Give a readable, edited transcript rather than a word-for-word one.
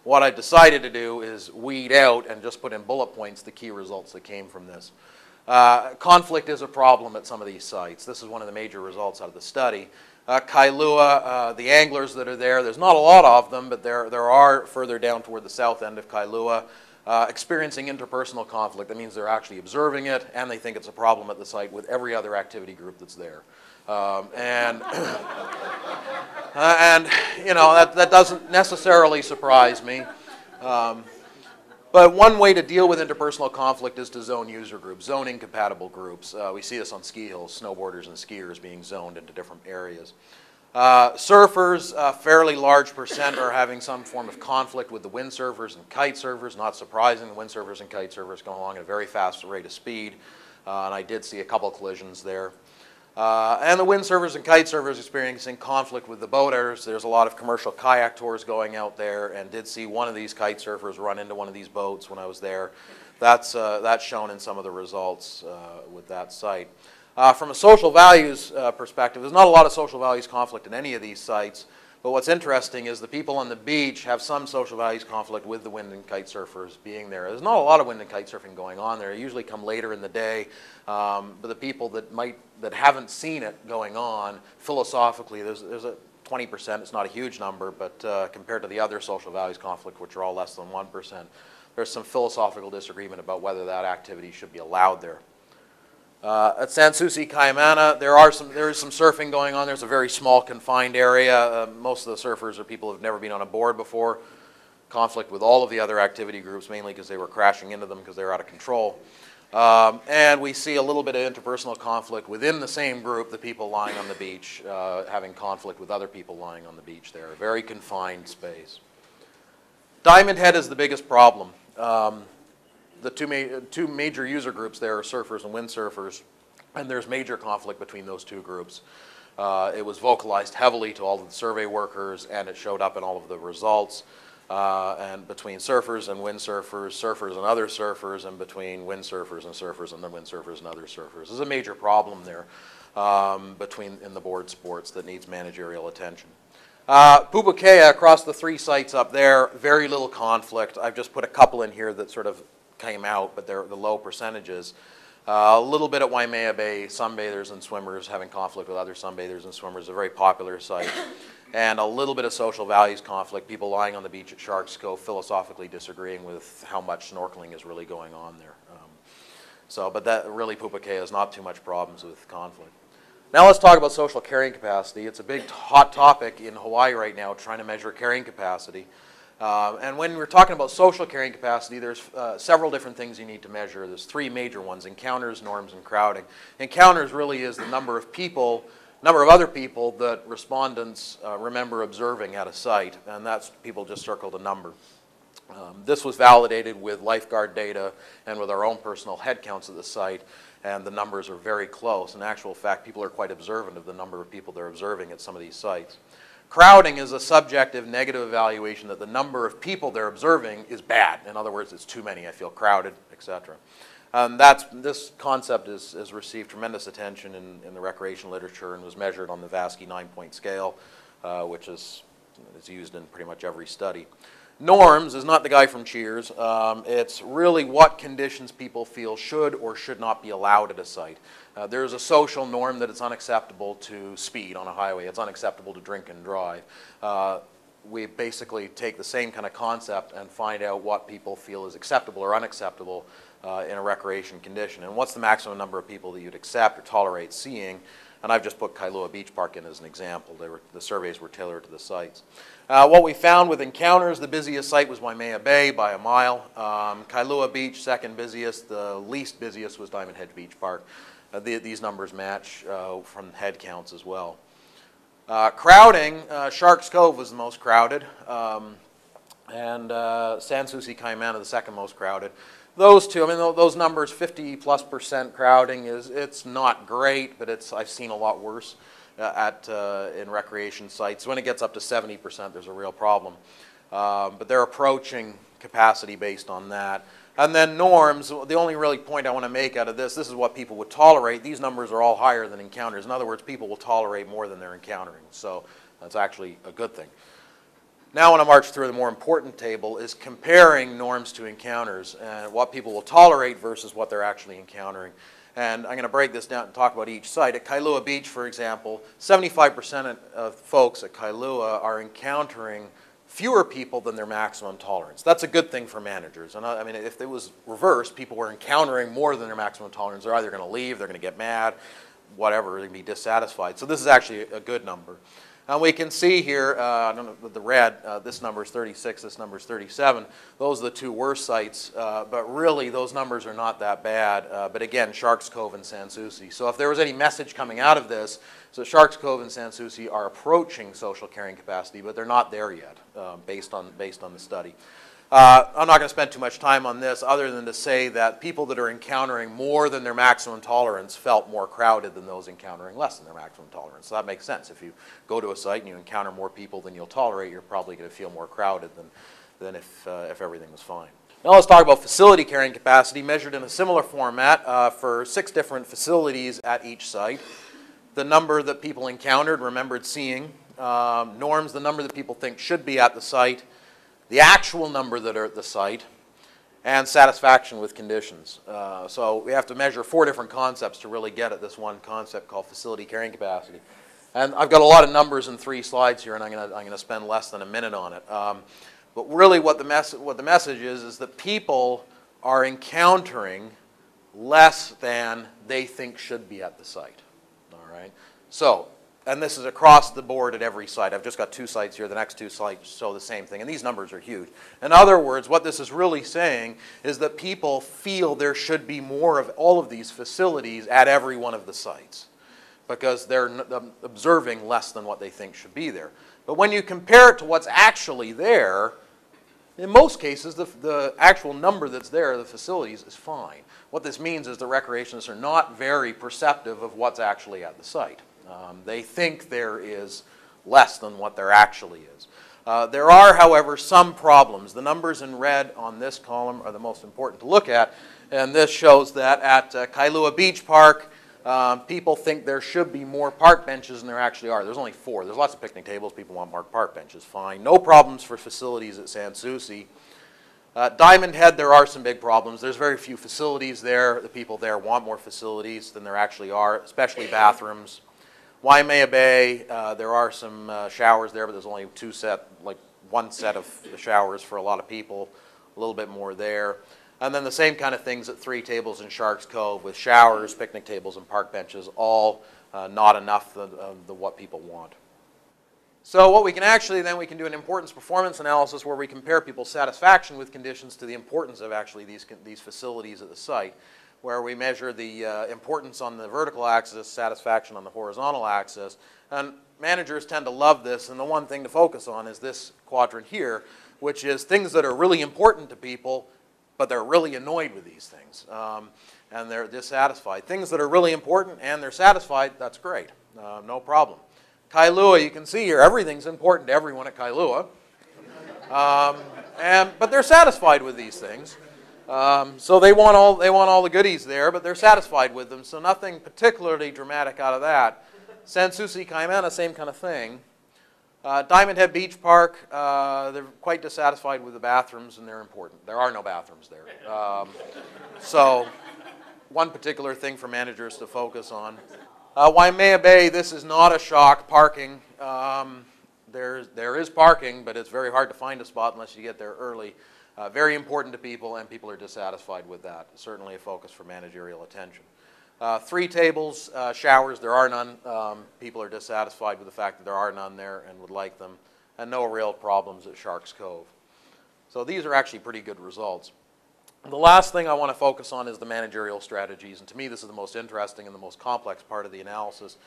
What I decided to do is weed out and just put in bullet points the key results that came from this. Conflict is a problem at some of these sites. This is one of the major results out of the study. Kailua, the anglers that are there, there's not a lot of them, but there are further down toward the south end of Kailua, experiencing interpersonal conflict. That means they're actually observing it, and they think it's a problem at the site with every other activity group that's there. And you know, that doesn't necessarily surprise me. But one way to deal with interpersonal conflict is to zone user groups, zone incompatible groups. We see this on ski hills, snowboarders and skiers being zoned into different areas. Surfers, a fairly large percent are having some form of conflict with the windsurfers and kite surfers. Not surprising, the windsurfers and kite surfers go along at a very fast rate of speed. And I did see a couple collisions there. And the windsurfers and kite surfers experiencing conflict with the boaters. There's a lot of commercial kayak tours going out there, and did see one of these kite surfers run into one of these boats when I was there. That's shown in some of the results with that site. From a social values perspective, there's not a lot of social values conflict in any of these sites, but what's interesting is the people on the beach have some social values conflict with the wind and kite surfers being there. There's not a lot of wind and kite surfing going on there. They usually come later in the day, but the people that haven't seen it going on, philosophically, there's a 20%, it's not a huge number, but compared to the other social values conflict, which are all less than 1%, there's some philosophical disagreement about whether that activity should be allowed there. At Sans Souci Cayamana, there is some surfing going on. There's a very small confined area. Most of the surfers are people who have never been on a board before. Conflict with all of the other activity groups, mainly because they were crashing into them because they were out of control. And we see a little bit of interpersonal conflict within the same group, the people lying on the beach, having conflict with other people lying on the beach there. A very confined space. Diamond Head is the biggest problem. The two major user groups there are surfers and windsurfers, and there's major conflict between those two groups. It was vocalized heavily to all of the survey workers, and it showed up in all of the results. And between surfers and windsurfers, surfers and other surfers, and between windsurfers and surfers and then windsurfers and other surfers. There's a major problem there in the board sports that needs managerial attention. Pupukea, across the three sites up there, very little conflict. I've just put a couple in here that sort of came out, but they're the low percentages. A little bit at Waimea Bay, sunbathers and swimmers having conflict with other sunbathers and swimmers, a very popular site. And a little bit of social values conflict, people lying on the beach at Sharks Cove philosophically disagreeing with how much snorkeling is really going on there. But that really, Pupukea has not too much problems with conflict. Now let's talk about social carrying capacity. It's a big hot topic in Hawaii right now, trying to measure carrying capacity. And when we're talking about social carrying capacity, there's several different things you need to measure. There's three major ones: encounters, norms, and crowding. Encounters really is the number of other people that respondents remember observing at a site, and that's people just circled a number. This was validated with lifeguard data and with our own personal head counts at the site, and the numbers are very close. In actual fact, people are quite observant of the number of people they're observing at some of these sites. Crowding is a subjective negative evaluation that the number of people they're observing is bad. In other words, it's too many, I feel crowded, etc. This concept has received tremendous attention in the recreation literature and was measured on the Vasky 9-point scale, which is used in pretty much every study. Norms is not the guy from Cheers. It's really what conditions people feel should or should not be allowed at a site. There's a social norm that it's unacceptable to speed on a highway. It's unacceptable to drink and drive. We basically take the same kind of concept and find out what people feel is acceptable or unacceptable in a recreation condition. And what's the maximum number of people that you'd accept or tolerate seeing? And I've just put Kailua Beach Park in as an example. The surveys were tailored to the sites. What we found with encounters, the busiest site was Waimea Bay by a mile. Kailua Beach, second busiest. The least busiest was Diamond Head Beach Park. These numbers match from head counts as well. Crowding, Sharks Cove was the most crowded, and Sans Souci Cayamana the second most crowded. Those two, I mean, those numbers, 50+% crowding, it's not great, but I've seen a lot worse in recreation sites. When it gets up to 70%, there's a real problem. But they're approaching capacity based on that. And then norms, the only really point I want to make out of this is what people would tolerate. These numbers are all higher than encounters. In other words, people will tolerate more than they're encountering. So that's actually a good thing. Now I want to march through the more important table is comparing norms to encounters and what people will tolerate versus what they're actually encountering. And I'm going to break this down and talk about each site. At Kailua Beach, for example, 75% of folks at Kailua are encountering fewer people than their maximum tolerance. That's a good thing for managers. And I mean, if it was reversed, people were encountering more than their maximum tolerance, they're either going to leave, they're going to get mad, whatever, they're going to be dissatisfied. So this is actually a good number. And we can see here, I don't know, with the red, this number is 36, this number is 37. Those are the two worst sites, but really those numbers are not that bad. But again, Sharks Cove and Sans Souci. So if there was any message coming out of this, so Sharks Cove and Sans Souci are approaching social carrying capacity, but they're not there yet, based on the study. I'm not going to spend too much time on this other than to say that people that are encountering more than their maximum tolerance felt more crowded than those encountering less than their maximum tolerance. So that makes sense. If you go to a site and you encounter more people than you'll tolerate, you're probably going to feel more crowded than if everything was fine. Now let's talk about facility carrying capacity measured in a similar format for 6 different facilities at each site. The number that people encountered, remembered seeing, norms, the number that people think should be at the site, the actual number that are at the site, and satisfaction with conditions. So we have to measure 4 different concepts to really get at this one concept called facility carrying capacity. And I've got a lot of numbers in 3 slides here, and I'm going to spend less than a minute on it. But really what the message is that people are encountering less than they think should be at the site. All right? So, and this is across the board at every site. I've just got 2 sites here. The next 2 sites show the same thing. And these numbers are huge. In other words, what this is really saying is that people feel there should be more of all of these facilities at every one of the sites because they're observing less than what they think should be there. But when you compare it to what's actually there, in most cases, the actual number that's there, the facilities, is fine. What this means is the recreationists are not very perceptive of what's actually at the site. They think there is less than what there actually is. There are, however, some problems. The numbers in red on this column are the most important to look at, and this shows that at Kailua Beach Park, people think there should be more park benches than there actually are. There's only 4. There's lots of picnic tables. People want more park benches. Fine. No problems for facilities at Sans Souci. Diamond Head, there are some big problems. There's very few facilities there. The people there want more facilities than there actually are, especially bathrooms. Waimea Bay, there are some showers there, but there's only 1 set of showers for a lot of people, a little bit more there. And then the same kind of things at 3 tables in Sharks Cove with showers, picnic tables, and park benches, all not enough of what people want. So what we can actually, then we can do an importance performance analysis where we compare people's satisfaction with conditions to the importance of actually these facilities at the site, where we measure the importance on the vertical axis, satisfaction on the horizontal axis. And managers tend to love this, and the one thing to focus on is this quadrant here, which is things that are really important to people, but they're really annoyed with these things, and they're dissatisfied. Things that are really important and they're satisfied, that's great, no problem. Kailua, you can see here, everything's important to everyone at Kailua, but they're satisfied with these things. So they want all the goodies there, but they're satisfied with them, so nothing particularly dramatic out of that. Sans Souci, Kaimana, same kind of thing. Diamond Head Beach Park, they're quite dissatisfied with the bathrooms, and they're important. There are no bathrooms there. So one particular thing for managers to focus on. Waimea Bay, this is not a shock, parking. There is parking, but it's very hard to find a spot unless you get there early. Very important to people, and people are dissatisfied with that. Certainly a focus for managerial attention. 3 tables, showers, there are none. People are dissatisfied with the fact that there are none there and would like them. And no real problems at Sharks Cove. So these are actually pretty good results. The last thing I want to focus on is the managerial strategies. And to me, this is the most interesting and the most complex part of the analysis.